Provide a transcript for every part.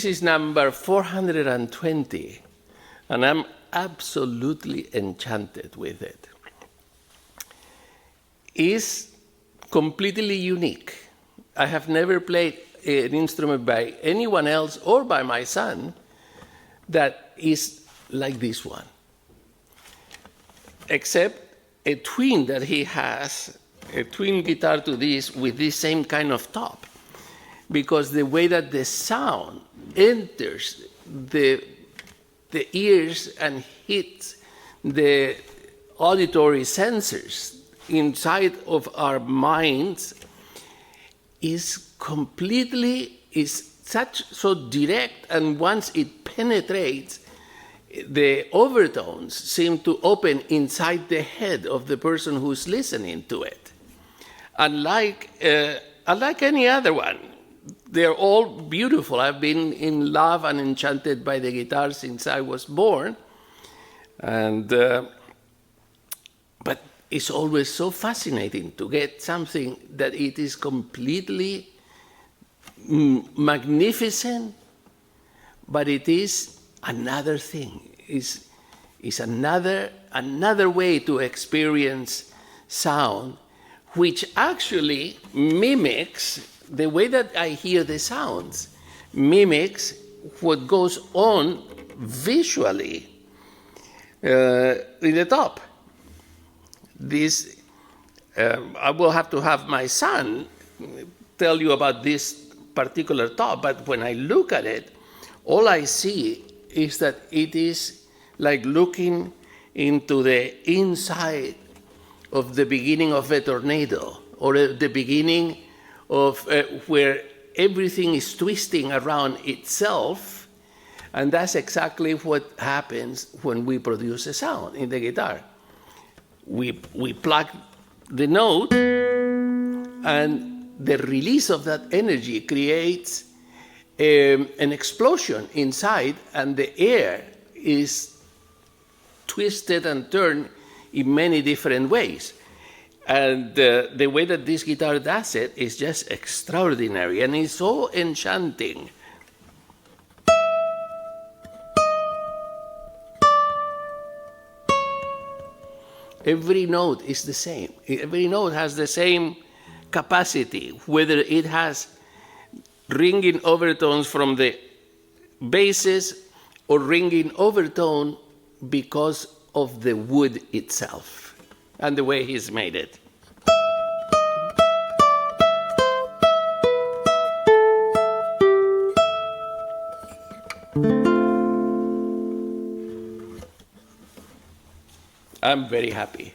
This is number 420, and I'm absolutely enchanted with it. It's completely unique. I have never played an instrument by anyone else or by my son that is like this one, except a twin that he has, a twin guitar to this with this same kind of top, because the way that the sound enters the ears and hits the auditory sensors inside of our minds is so direct, and once it penetrates, the overtones seem to open inside the head of the person who's listening to it. Unlike any other one, they're all beautiful. I've been in love and enchanted by the guitar since I was born, but it's always so fascinating to get something that it is completely magnificent, but it is another thing. It's another way to experience sound, which actually mimics the way that I hear the sounds, mimics what goes on visually in the top. This, I will have to have my son tell you about this particular top, but when I look at it, all I see is that it is like looking into the inside of the beginning of a tornado, or the beginning of where everything is twisting around itself, and that's exactly what happens when we produce a sound in the guitar. We plug the note, and the release of that energy creates an explosion inside, and the air is twisted and turned in many different ways. And the way that this guitar does it is just extraordinary, and it's so enchanting. Every note is the same. Every note has the same capacity, whether it has ringing overtones from the basses or ringing overtone because of the wood itself and the way he's made it. I'm very happy.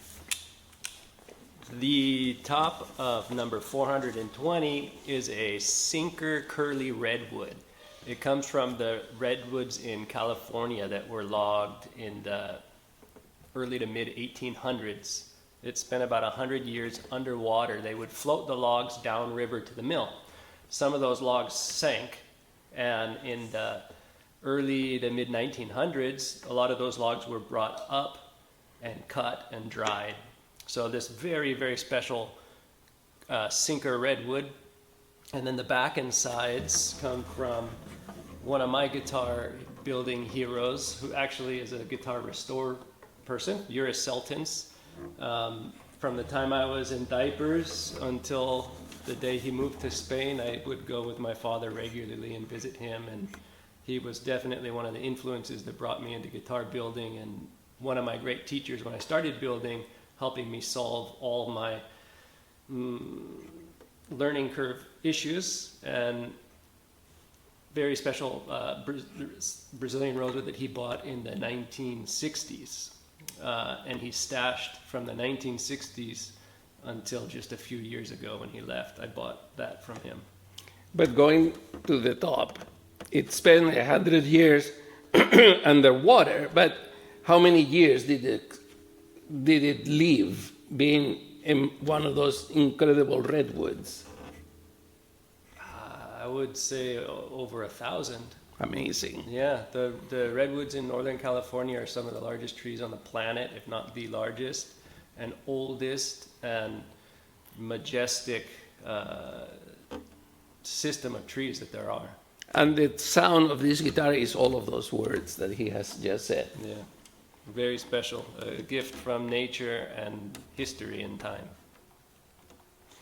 The top of number 420 is a sinker curly redwood. It comes from the redwoods in California that were logged in the early to mid 1800s. It spent about 100 years underwater. They would float the logs downriver to the mill. Some of those logs sank, and in the early to mid 1900s, a lot of those logs were brought up and cut and dried. So this very, very special sinker redwood. And then the back and sides come from one of my guitar building heroes, who actually is a guitar restore person, Uri Seltens. From the time I was in diapers until the day he moved to Spain, I would go with my father regularly and visit him. And he was definitely one of the influences that brought me into guitar building, and one of my great teachers when I started building, helping me solve all my learning curve issues. And very special Brazilian rosewood that he bought in the 1960s. And he stashed from the 1960s until just a few years ago when he left. I bought that from him. But going to the top, it spent 100 years underwater, but how many years did it live being in one of those incredible redwoods? I would say over 1,000. Amazing. Yeah, the redwoods in Northern California are some of the largest trees on the planet, if not the largest, and oldest and majestic system of trees that there are. And the sound of this guitar is all of those words that he has just said. Yeah, very special. A gift from nature and history and time.